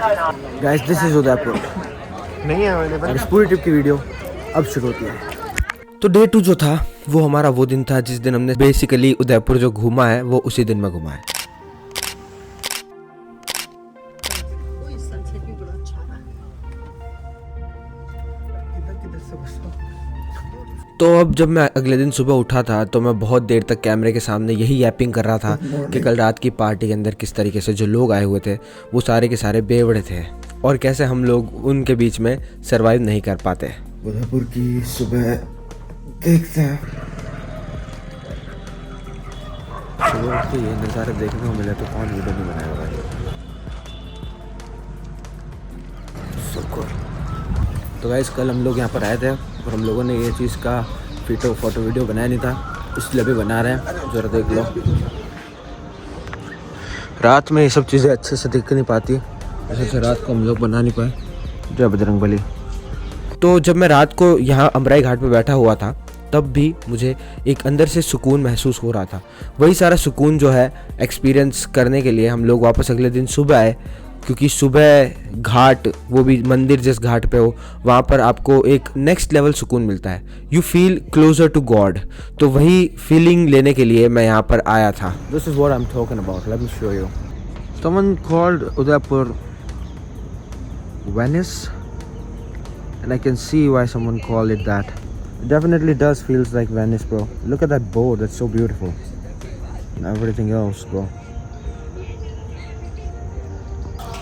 Guys this is Udaipur. नहीं है available. इस पूरी ट्रिप की वीडियो अब शुरू होती है। तो डे 2 जो था वो हमारा वो दिन था जिस दिन हमने बेसिकली उदयपुर जो घूमा है वो उसी दिन में घूमा है। तो अब जब मैं अगले दिन सुबह उठा था तो मैं बहुत देर तक कैमरे के सामने यही यैपिंग कर रहा था कि कल रात की पार्टी के अंदर किस तरीके से जो लोग आए हुए थे वो सारे के सारे बेवड़े थे और कैसे हम लोग उनके बीच में सरवाइव नहीं कर पाते। उदयपुर की सुबह देखते हैं। सुबह उठ के ये नज़ारे देखने को मिले तो कौन वीडियो नहीं बनाएगा भाई। तो गाइस कल हम लोग यहाँ पर आए थे और हम लोगों ने ये चीज़ का फोटो वीडियो बनाया नहीं था, इसलिए भी बना रहे हैं। ज़रा देख लो, रात में ये सब चीज़ें अच्छे से दिख नहीं पाती, जैसे रात को हम लोग बना नहीं पाए। जय बजरंगबली। तो जब मैं रात को यहाँ अमराई घाट पे बैठा हुआ था तब भी मुझे एक अंदर से सुकून महसूस हो रहा था। वही सारा सुकून जो है एक्सपीरियंस करने के लिए हम लोग वापस अगले दिन सुबह आए, क्योंकि सुबह घाट, वो भी मंदिर जिस घाट पे हो, वहाँ पर आपको एक नेक्स्ट लेवल सुकून मिलता है। You feel closer to God. तो वही फीलिंग लेने के लिए मैं यहाँ पर आया था। This is what I am talking about, let me show you. Someone called Udaipur Venice and I can see why someone called it that. It definitely does feels like Venice, bro. Look at that board, that's so beautiful. And everything else, bro.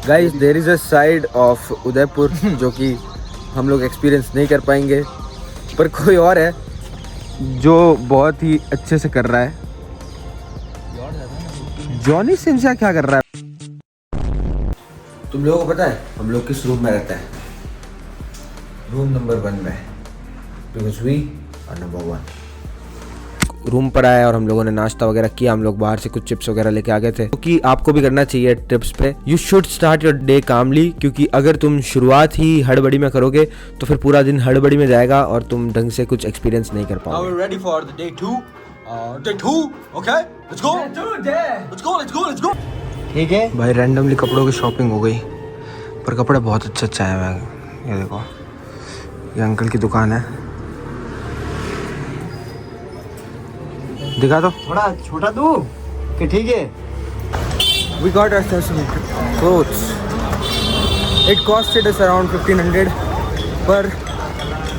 Guys, there is a side of Udaipur जो कि हम लोग experience नहीं कर पाएंगे, पर कोई और है जो बहुत ही अच्छे से कर रहा है। जॉनी सिंचा क्या कर रहा है? तुम लोगों को पता है हम लोग किस रूम में रहते हैं? रूम नंबर 1 में, because we are number 1। Room पर आया और हम लोगों ने नाश्ता वगैरह किया। हम लोग बाहर से कुछ चिप्स वगैरह लेके आ गए थे, क्योंकि आपको भी करना चाहिए ट्रिप्स पे। You should start your day calmly, क्योंकि अगर तुम शुरुआत ही हड़बड़ी में करोगे तो फिर पूरा दिन हड़बड़ी में जाएगा और तुम ढंग से कुछ एक्सपीरियंस नहीं कर पाओगे। ready for the day 2. Day 2, okay? Let's go. Let's go. ठीक है भाई रैंडमली कपड़ों की शॉपिंग हो गई, पर कपड़े बहुत अच्छे आए हुए हैं। ये देखो, ये अंकल की दुकान है, दिखा दो। थोड़ा छोटा दो कि ठीक है। We got ourselves some clothes. It costed us around 1500, पर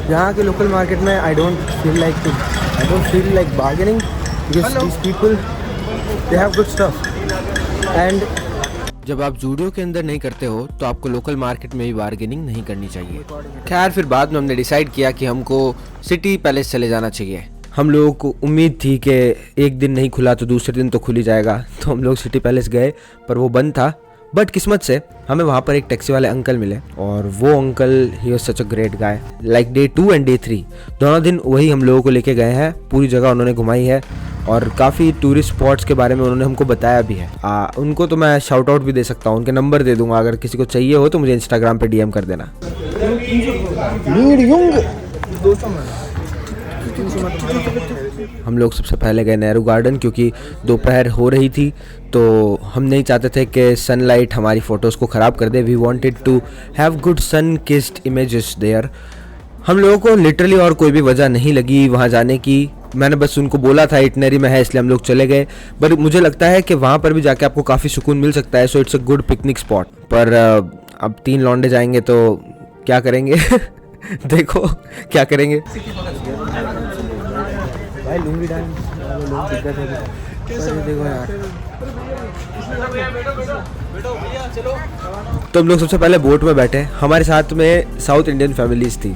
यहाँ के लोकल मार्केट में I don't feel like bargaining because these people they have good stuff. And जब आप जूडियो के अंदर नहीं करते हो तो आपको लोकल मार्केट में भी बार्गेनिंग नहीं करनी चाहिए। खैर फिर बाद में हमने डिसाइड किया कि हमको सिटी पैलेस चले जाना चाहिए। हम लोगों को उम्मीद थी कि एक दिन नहीं खुला तो दूसरे दिन तो खुल ही जाएगा, तो हम लोग सिटी पैलेस गए, पर वो बंद था। बट किस्मत से हमें वहाँ पर एक टैक्सी वाले अंकल मिले, और वो uncle he was such a great guy. Like day 2 and day 3 दोनों दिन वही हम लोगों को लेके गए हैं। पूरी जगह उन्होंने घुमाई है और काफ़ी टूरिस्ट स्पॉट्स के बारे में उन्होंने हमको बताया भी है। उनको तो मैं शाउट आउट भी दे सकता हूँ, उनके नंबर दे दूंगा। अगर किसी को चाहिए हो तो मुझे इंस्टाग्राम पे DM कर देना। हम लोग सबसे पहले गए नेहरू गार्डन, क्योंकि दोपहर हो रही थी तो हम नहीं चाहते थे कि सनलाइट हमारी फ़ोटोज़ को ख़राब कर दे। We wanted to have good sun kissed images there. हम लोगों को लिटरली और कोई भी वजह नहीं लगी वहाँ जाने की। मैंने बस उनको बोला था इटनरी में है इसलिए हम लोग चले गए, बट मुझे लगता है कि वहाँ पर भी जाके आपको काफ़ी सुकून मिल सकता है। So it's a good picnic spot. पर अब 3 लौंडे जाएंगे तो क्या करेंगे? देखो क्या करेंगे भाई। लुंगी डांस दिक्कत है, देखो यार। तो हम लोग सबसे पहले बोट में बैठे। हमारे साथ में साउथ इंडियन फैमिलीज थी।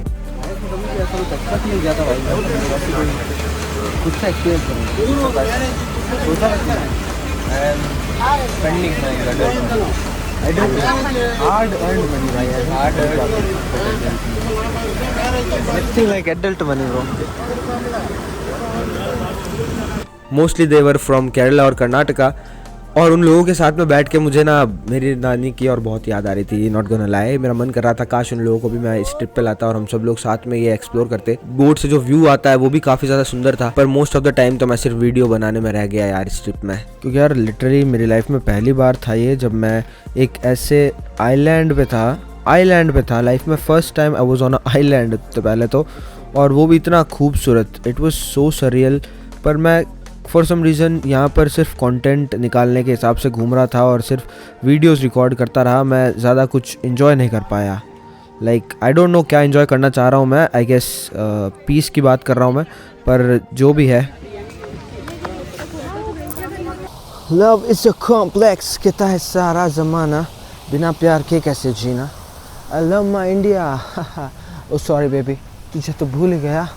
Mostly they were from Kerala और कर्नाटका, और उन लोगों के साथ में बैठ के मुझे ना मेरी नानी की और बहुत याद आ रही थी, नॉट गोना लाई। मेरा मन कर रहा था काश उन लोगों को भी मैं इस ट्रिप पे लाता और हम सब लोग साथ में ये एक्सप्लोर करते। बोट से जो व्यू आता है वो भी काफ़ी ज़्यादा सुंदर था, पर मोस्ट ऑफ द टाइम तो मैं सिर्फ वीडियो बनाने में रह गया यार इस ट्रिप में। क्योंकि यार लिटरली मेरी लाइफ में पहली बार था ये जब मैं एक ऐसे आइलैंड पे था लाइफ में। First time I was on a island तो पहले तो, और वो भी इतना खूबसूरत, इट वाज सो सरियल। पर मैं फॉर सम रीज़न यहाँ पर सिर्फ कंटेंट निकालने के हिसाब से घूम रहा था और सिर्फ वीडियोस रिकॉर्ड करता रहा। मैं ज़्यादा कुछ इन्जॉय नहीं कर पाया। लाइक आई डोंट नो क्या इन्जॉय करना चाह रहा हूँ मैं। आई गेस पीस की बात कर रहा हूँ मैं, पर जो भी है। लव इज़ अ कॉम्प्लेक्स, कहता है सारा ज़माना, बिना प्यार के कैसे जीना। I love my India. Oh sorry baby, तुझे तो भूल गया।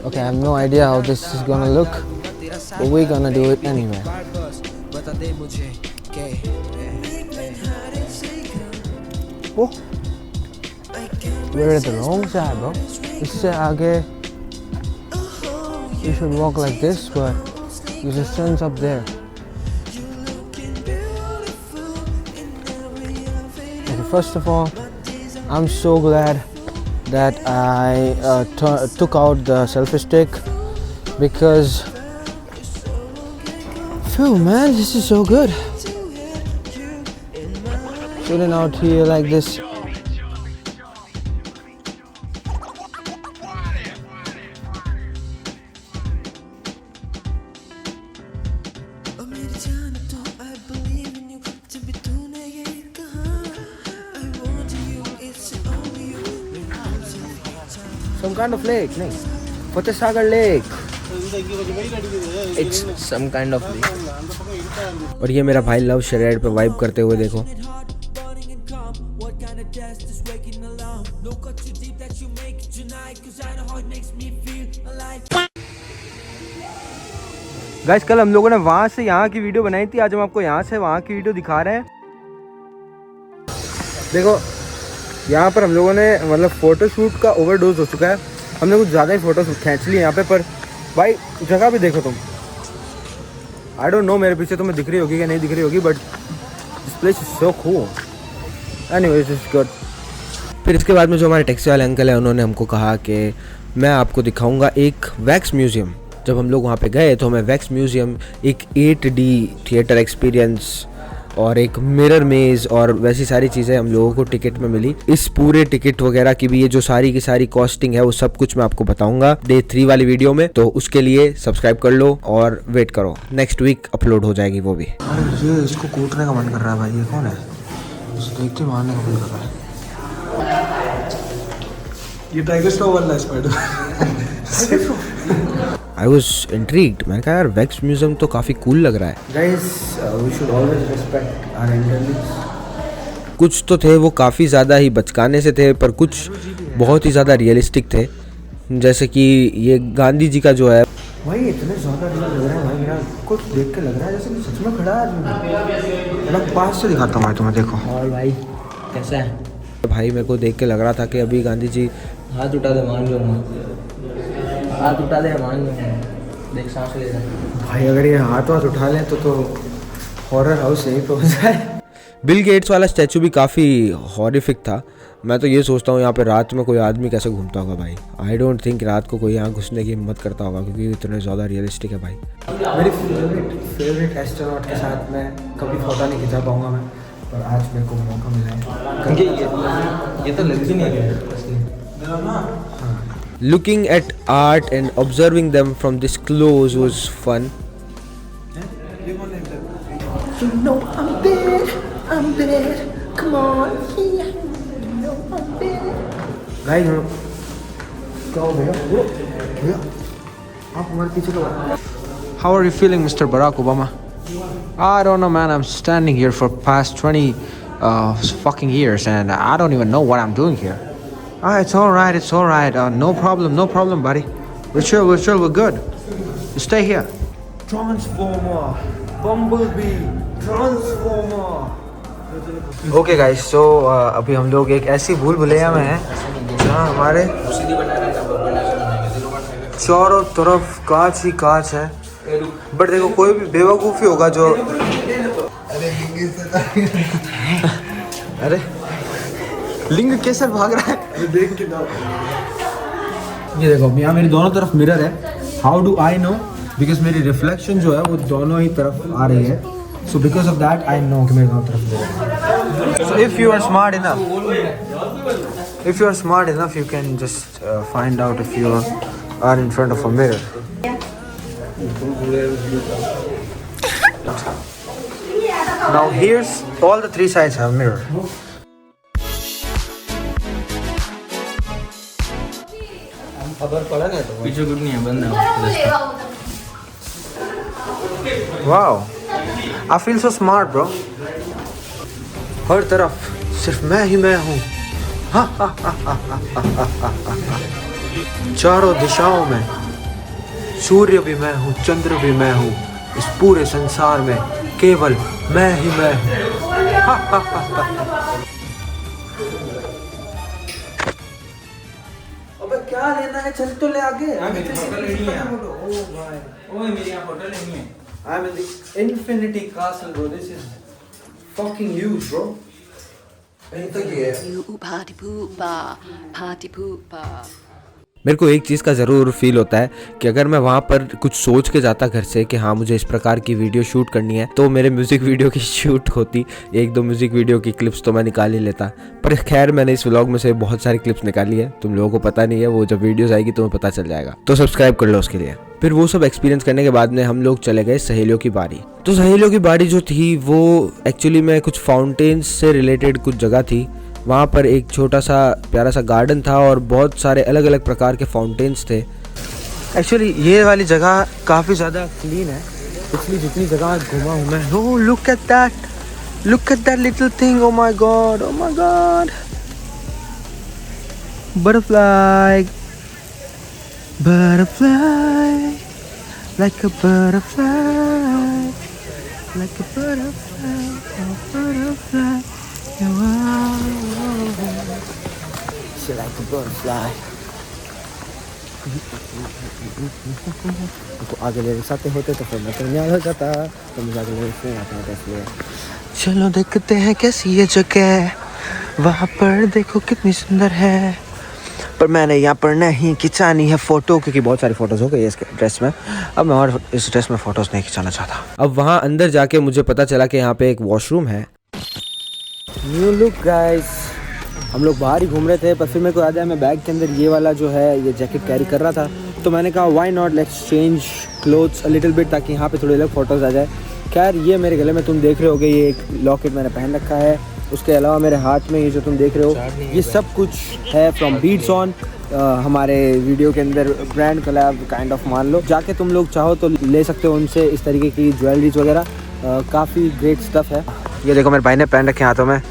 Okay, I have no idea how this is gonna look, but we're gonna do it anyway. Oh, we're at the wrong side, bro. इससे आगे you should walk like this, but there's a sun's up there. Okay, first of all, I'm so glad that I took out the selfie stick, because phew man, this is so good. Chilling out here like this. Some kind of lake, no? Fateh Sagar Lake. It's some kind of lake. और ये मेरा भाई love charade पे vibe करते हुए देखो। Guys कल हम लोगों ने वहाँ से यहाँ की वीडियो बनाई थी, आज हम आपको यहाँ से वहाँ की वीडियो दिखा रहे हैं। देखो यहाँ पर हम लोगों ने मतलब फ़ोटोशूट का ओवरडोज हो चुका है। हमने कुछ ज़्यादा ही फ़ोटोज खींच लिए यहाँ पे, पर भाई जगह भी देखो तुम। आई डोंट नो मेरे पीछे तुम्हें दिख रही होगी या नहीं दिख रही होगी, but this place is so cool. Anyways it's good. फिर इसके बाद में जो हमारे टैक्सी वाले अंकल हैं उन्होंने हमको कहा कि मैं आपको दिखाऊंगा एक वैक्स म्यूज़ियम। जब हम लोग वहाँ पे गए तो हमें वैक्स म्यूज़ियम, एक 8D थिएटर एक्सपीरियंस और एक मिरर मेज़ और वैसी सारी चीज़ें हम लोगों को टिकट में मिली। इस पूरे टिकट वगैरह की भी ये जो सारी की सारी कॉस्टिंग है वो सब कुछ मैं आपको बताऊंगा डे 3 वाली वीडियो में, तो उसके लिए सब्सक्राइब कर लो और वेट करो, नेक्स्ट वीक अपलोड हो जाएगी वो भी। अरे ये इसको कूटने का मन कर रहा है भाई, ये कौन है? इसे देखते मारने का मन कर रहा है। ये टाइगर स्टॉप वाला है स्पाइडर। I was intrigued. मैंने कहा यार वैक्स म्यूजियम तो काफ़ी कूल लग रहा है। Guys, we should always respect our elders. कुछ तो थे वो काफ़ी ज़्यादा ही बचकाने से थे, पर कुछ बहुत ही ज़्यादा रियलिस्टिक थे। जैसे कि ये गांधी जी का जो है भाई इतने ज़्यादा रियल लग रहा है भाई, मेरा कुछ देख के लग रहा है जैसे कि सच में खड़ा है। मैं पास से दिखाता हूँ तुम्हें, देखो। और भाई कैसा है भाई? मेरे को देख के लग रहा था कि अभी गांधी जी हाथ उठा दे मान लो, हाथ उठा दे मान लो, देख सांस ले रहा भाई। अगर ये हाथ उठा लें तो हॉरर हाउस यहीं पे हो जाए। बिल गेट्स वाला स्टैचू भी काफ़ी हॉरिफिक था। मैं तो ये सोचता हूँ यहाँ पे रात में कोई आदमी कैसे घूमता होगा भाई। आई डोंट थिंक रात को कोई यहाँ घुसने की हिम्मत करता होगा, क्योंकि इतने ज़्यादा रियलिस्टिक है भाई। मेरी फेवरेट एस्ट्रोनॉट के साथ मैं कभी फोटो नहीं खिंचा पाऊँगा मैं, पर आज मेरे को मौका मिला है क्योंकि ये तो लग ही नहीं गया। Looking at art and observing them from this close was fun. You know I'm there, come on, yeah. You know I'm there. Guys, क्या हो गया? भैया, आप हमारे पीछे तो। How are you feeling, Mr. Barack Obama? I don't know, man. I'm standing here for past 20 fucking years, and I don't even know what I'm doing here. It's all right. No problem, buddy. We're chill, we're good. You stay here. Transformer, Bumblebee, Transformer. Okay guys, so अभी हम लोग एक ऐसी भूल भुलैया में हैं जहाँ हमारे चारों तरफ कांच ही कांच है। बट देखो कोई भी बेवकूफ़ी होगा जो अरे लिंग कैसे भाग रहा है देख के ये देखो यहाँ मेरी दोनों तरफ मिरर है. How do I know? Because मेरी रिफ्लेक्शन जो है वो दोनों ही तरफ आ रही है. So because of that I know कि मेरे दोनों तरफ मिरर है. So if you are smart enough you can just find out if you are in front of a mirror. Now here's all the three sides have mirror. पीछे कुछ नहीं है, बंद है. Wow, I feel so smart, bro. हर तरफ सिर्फ मैं ही मैं हूँ. चारों दिशाओं में सूर्य भी मैं हूँ, चंद्र भी मैं हूँ. इस पूरे संसार में केवल मैं ही मैं हूँ. अबे क्या लेना है? चल तो ले आगे. मेरी फोटो लेनी है. ओए मेरी यहाँ फोटो लेनी है. I'm in the Infinity Castle, bro. This is fucking huge, bro. Party pooper, party pooper. मेरे को एक चीज़ का ज़रूर फील होता है कि अगर मैं वहाँ पर कुछ सोच के जाता घर से कि हाँ मुझे इस प्रकार की वीडियो शूट करनी है तो मेरे म्यूज़िक वीडियो की शूट होती. एक दो म्यूज़िक वीडियो की क्लिप्स तो मैं निकाल ही लेता. पर खैर मैंने इस व्लॉग में से बहुत सारी क्लिप्स निकाली है. तुम लोगों को पता नहीं है, वो जब वीडियोस आएगी तुम्हें पता चल जाएगा. तो सब्सक्राइब कर लो उसके लिए. फिर वो सब एक्सपीरियंस करने के बाद में हम लोग चले गए सहेलियों की बाड़ी. तो सहेलियों की बाड़ी जो थी वो एक्चुअली में कुछ फाउंटेन्स से रिलेटेड कुछ जगह थी. वहाँ पर एक छोटा सा प्यारा सा गार्डन था और बहुत सारे अलग अलग प्रकार के फाउंटेन्स थे. एक्चुअली ये वाली जगह काफ़ी ज़्यादा क्लीन है. पिछली जितनी जगह घुमा हूँ मैं. Oh, look at that little thing. Oh my god, oh my god. Butterfly, like a butterfly, like a butterfly, a butterfly. She like a butterfly. तो आगे ले सकते होते तो फिर मैं तो नहीं हो जाता. तो मुझे आगे ले आता था इसलिए. चलो देखते हैं कैसी ये जगह. वहाँ पर देखो कितनी सुंदर है. पर मैंने यहाँ पर नहीं खिंचानी है फ़ोटो क्योंकि बहुत सारी फ़ोटोज़ हो गई इस ड्रेस में. अब मैं और इस ड्रेस में फ़ोटोज़ नहीं खिंचाना चाहता. अब वहाँ अंदर जाके मुझे पता चला कि यहाँ पे एक वॉशरूम है. New look guys. हम लोग बाहर ही घूम रहे थे पर फिर मेरे को याद है मैं बैग के अंदर ये वाला जो है ये जैकेट कैरी कर रहा था. तो मैंने कहा why not let's change clothes a little bit ताकि यहाँ पे थोड़े अलग फ़ोटोज़ आ जाए. खैर ये मेरे गले में तुम देख रहे होगे ये एक लॉकेट मैंने पहन रखा है. उसके अलावा मेरे हाथ में ये जो तुम देख रहे हो ये सब कुछ है फ्रॉम बीट्स ऑन. हमारे वीडियो के अंदर ब्रांड कोलैब काइंड ऑफ मान लो. जाके तुम लोग चाहो तो ले सकते हो उनसे इस तरीके की ज्वेलरीज वगैरह. काफ़ी ग्रेट स्टफ़ है. ये देखो मेरे भाई ने पहन रखे हाथों में.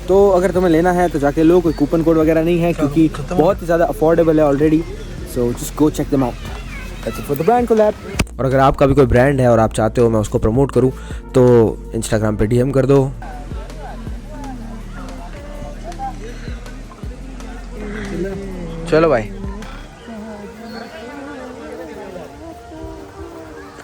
तो अगर तुम्हें लेना है तो जाके लो. कोई कूपन कोड वगैरह नहीं है क्योंकि बहुत ही ज़्यादा अफोर्डेबल है already. So just go check them out. That's it for the brand collab. और अगर आपका भी कोई ब्रांड है और आप चाहते हो मैं उसको प्रमोट करूँ तो इंस्टाग्राम पे DM कर दो. चलो भाई.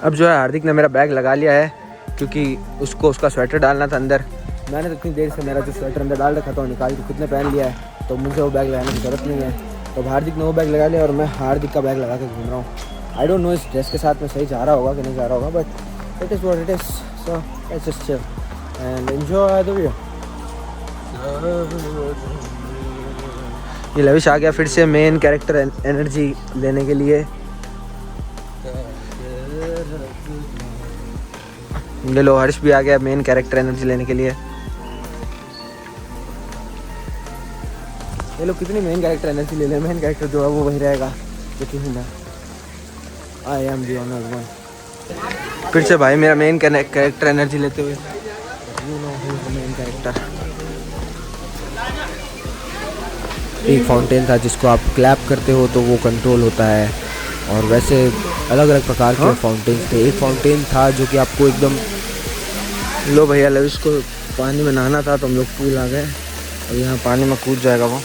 अब जो है हार्दिक ने मेरा बैग लगा लिया है क्योंकि उसको उसका स्वेटर डालना था अंदर. मैंने तो इतनी देर से मेरा जो स्वेटर अंदर डाल रखा था निकाल के खुद ने पहन लिया है तो मुझे वो बैग लगाने की ज़रूरत नहीं है. तो हार्दिक ने वो बैग लगा लिया और मैं हार्दिक का बैग लगा के घूम रहा हूँ. आई डोंट नो इस ड्रेस के साथ में सही जा रहा होगा कि नहीं जा रहा होगा but it is what it is. So let's just chill and enjoy the video. ये लविश आ गया फिर से मेन कैरेक्टर एनर्जी लेने के लिए. ये लो हर्ष भी आ गया मेन कैरेक्टर एनर्जी लेने के लिए. ये लोग कितनी मेन कैरेक्टर एनर्जी ले लें. मेन कैरेक्टर जो है वो वही रहेगा जो कि हूँ मैं. I am the owner one. फिर से भाई मेरा मेन कैरेक्टर एनर्जी लेते हुए. You know who is the main character. एक फाउंटेन था जिसको आप क्लैप करते हो तो वो कंट्रोल होता है. और वैसे अलग अलग प्रकार के फाउंटेन्स थे. एक फाउंटेन था जो कि आपको एकदम. लो भैया लविश को पानी में नहाना था तो हम लोग पूल आ गए और यहाँ पानी में कूद जाएगा वो.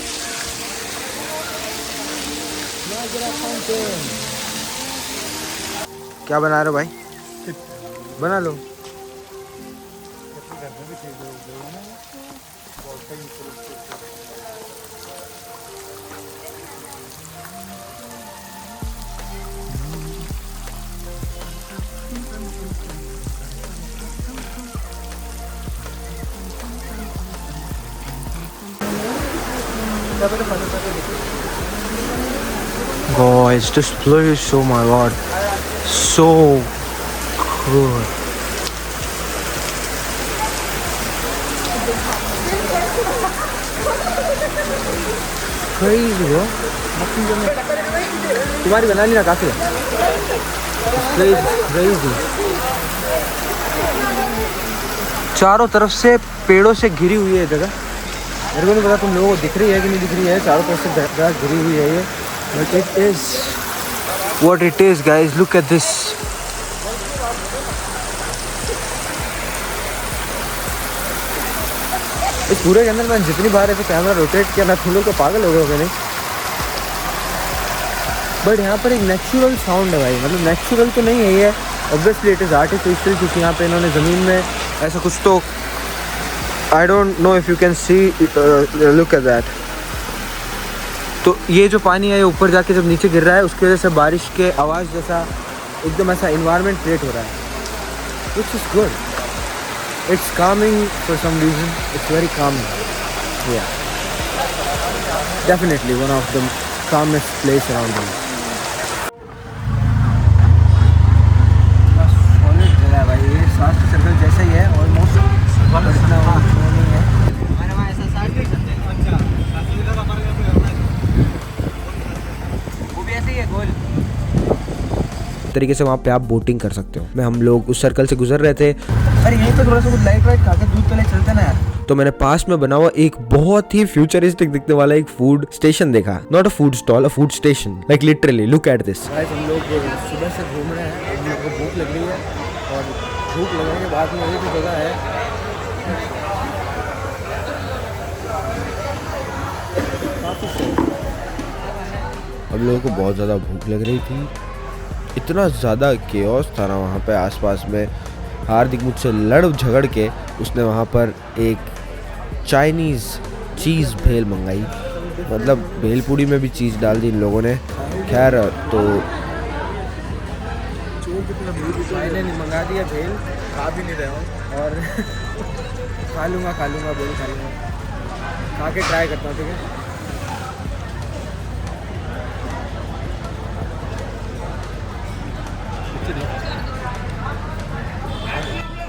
क्या बना रहे हो भाई? बना लो। Guys, this place, oh my god, so good. Crazy bro. तुम्हारी बना ली ना काफी है। Crazy. चारों तरफ से पेड़ों से घिरी हुई है जगह। मेरे को नहीं पता तुम लोगों को दिख रही है कि नहीं दिख रही है, चारों तरफ से जगह घिरी हुई है ये। But it is what it is, guys. Look at this. इस पूरे के अंदर मैंने जितनी बार ऐसे कैमरा रोटेट किया ना, तुम लोग तो पागल हो गए होगे नहीं। बट यहाँ पर एक नेचुरल साउंड है भाई, मतलब नेचुरल तो नहीं है ये, ऑब्वियसली इट इज़ आर्टिफिशियल, क्योंकि यहाँ पे इन्होंने ज़मीन में ऐसा कुछ तो, I don't know if you can see, look at that. तो ये जो पानी है ये ऊपर जाके जब नीचे गिर रहा है, उसकी वजह से बारिश के आवाज़ जैसा एकदम ऐसा इन्वायरमेंट क्रिएट हो रहा है, which is good. It's calming for some reason. It's very calming. Yeah. Definitely one of the calmest place around here. Solid जगह है भाई, ये सात सर्कल जैसा ही है ऑलमोस्ट। इतना नहीं है। हमारे वहाँ ऐसा साथ नहीं चलते। अच्छा। वो भी ऐसे ही है गोल। तरीके से वहाँ पे आप बोटिंग कर सकते हो। मैं हम लोग उस सर्कल से गुजर रहे थे। अरे यहीं पे थोड़ा सा कुछ लाइट वाइट खा के दूध तले चलते ना यार। तो मैंने पास में बना हुआ एक बहुत ही फ्यूचरिस्टिक दिखने वाला एक फूड स्टेशन देखा। Not a food stall, a food station, like literally look at this. Guys हम लोग सुबह से घूम रहे हैं, हम लोग को भूख लग रही है, और भूख लगने के बाद में ये भी जगह है काफ़ी। हम लोगों को बहुत ज़्यादा भूख लग रही थी, इतना ज़्यादा केओस था ना वहाँ पे आसपास में। हार्दिक मुझसे लड़ झगड़ के उसने वहाँ पर एक चाइनीज़ चीज़ भेल मंगाई, मतलब भेलपूड़ी में भी चीज़ डाल दी इन लोगों ने। खैर तो मैंने मंगा दिया भेल, खा भी नहीं रहा हूँ, और खा लूँगा भेल खा लूँगा, खा के ट्राई करता हूँ, ठीक है।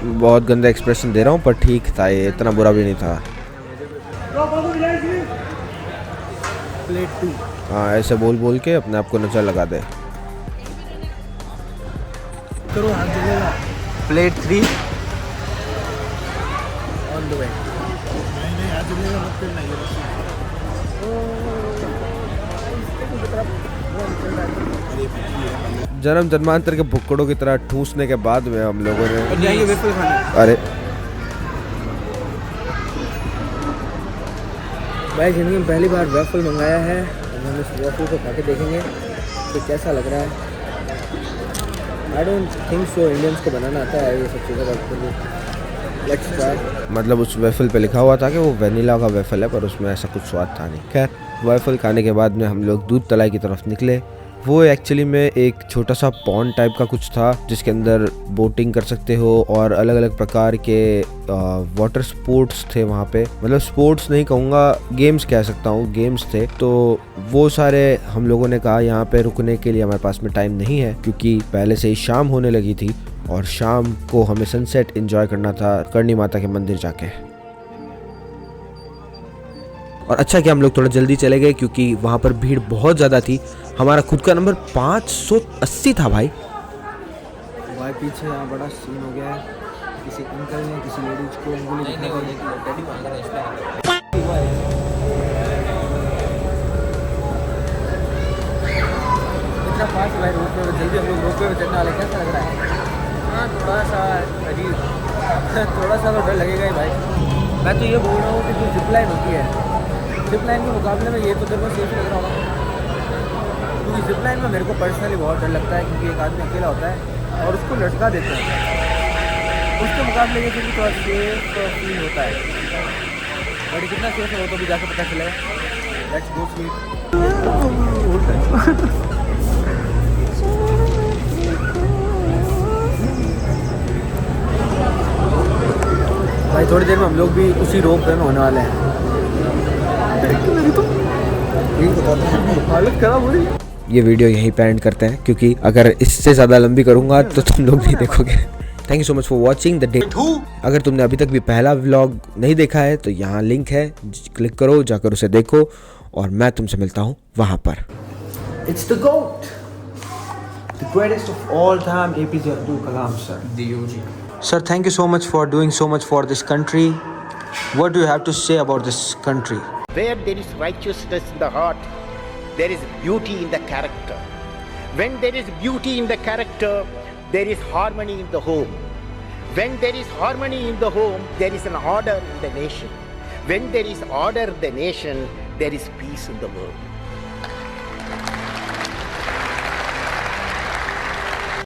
बहुत गंदा एक्सप्रेशन दे रहा हूँ पर ठीक था, ये इतना बुरा भी नहीं था। प्लेट 2। हाँ ऐसे बोल बोल के अपने आप को नजर लगा दे। करो हाथ जलेगा। Plate 3 on the way. नहीं हाथ जलेगा मत करना ये। जन्म जन्मांतर के भुक्कड़ों की तरह ठूसने के बाद में हम लोगों ने जाएंगे वेफल खाने। अरे भाई जिंदगी में पहली बार वेफल मंगाया है, हम इस वेफल को खा के देखेंगे तो कैसा लग रहा है। I don't think so Indians को बनाना आता है ये सब चीज़ें। Let's try. मतलब उस वेफल पे लिखा हुआ था कि वो वेनिला का वेफल है, पर उसमें ऐसा कुछ स्वाद था नहीं। खैर वेफल खाने के बाद में हम लोग दूध तलाई की तरफ निकले। वो एक्चुअली में एक छोटा सा पॉन्ड टाइप का कुछ था जिसके अंदर बोटिंग कर सकते हो और अलग अलग प्रकार के वाटर स्पोर्ट्स थे वहाँ पे। मतलब स्पोर्ट्स नहीं कहूँगा, गेम्स कह सकता हूँ, गेम्स थे। तो वो सारे हम लोगों ने कहा यहाँ पे रुकने के लिए हमारे पास में टाइम नहीं है, क्योंकि पहले से ही शाम होने लगी थी और शाम को हमें सनसेट एंजॉय करना था करणी माता के मंदिर जाके। और अच्छा कि हम लोग थोड़ा जल्दी चले गए क्योंकि वहाँ पर भीड़ बहुत ज़्यादा थी। हमारा खुद का नंबर 580 था भाई। भाई पीछे यहाँ बड़ा सीन हो गया है, किसी अंकल ने किसी लेडीज को उंगली इतना फास्ट भाई रोड पे जल्दी हम लोग रोड पे चढ़ने वाले, कैसा लग रहा है? हाँ थोड़ा सा अजीब, थोड़ा सा तो डर लगेगा ही भाई। मैं तो ये बोल रहा हूँ कि जो जिप लाइन होती है, जिप लाइन के मुकाबले में ये तो तेरे को सेफ लग रहा होगा, क्योंकि जिप लाइन में मेरे को पर्सनली बहुत डर लगता है, क्योंकि एक आदमी अकेला होता है और उसको लटका देते हैं। उसके मुकाबले ये फिर थोड़ा सेफ फील होता है, बट कितना सेफ है वो तो भी जाकर पता चलेगा। Let's go sweet. भाई थोड़ी देर में हम लोग भी उसी रोप पे होने वाले हैं। हालत खराब हो रही है। ये वीडियो यहीं पे एंड करते हैं, क्योंकि अगर इससे ज़्यादा लंबी करूँगा तो तुम लोग नहीं देखोगे। Thank you so much for watching the day. अगर तुमने अभी तक भी पहला व्लॉग नहीं देखा है तो यहाँ लिंक है, क्लिक करो, जाकर उसे देखो, और मैं तुमसे मिलता हूँ वहाँ पर। It's the GOAT, the greatest of all time, APJ Abdul Kalam, sir. Sir, thank you so much for doing so much for this country. What do you have to say about this country? Where there is righteousness in the heart, there is beauty in the character. When there is beauty in the character, there is harmony in the home. When there is harmony in the home, there is an order in the nation. When there is order in the nation, there is peace in the world.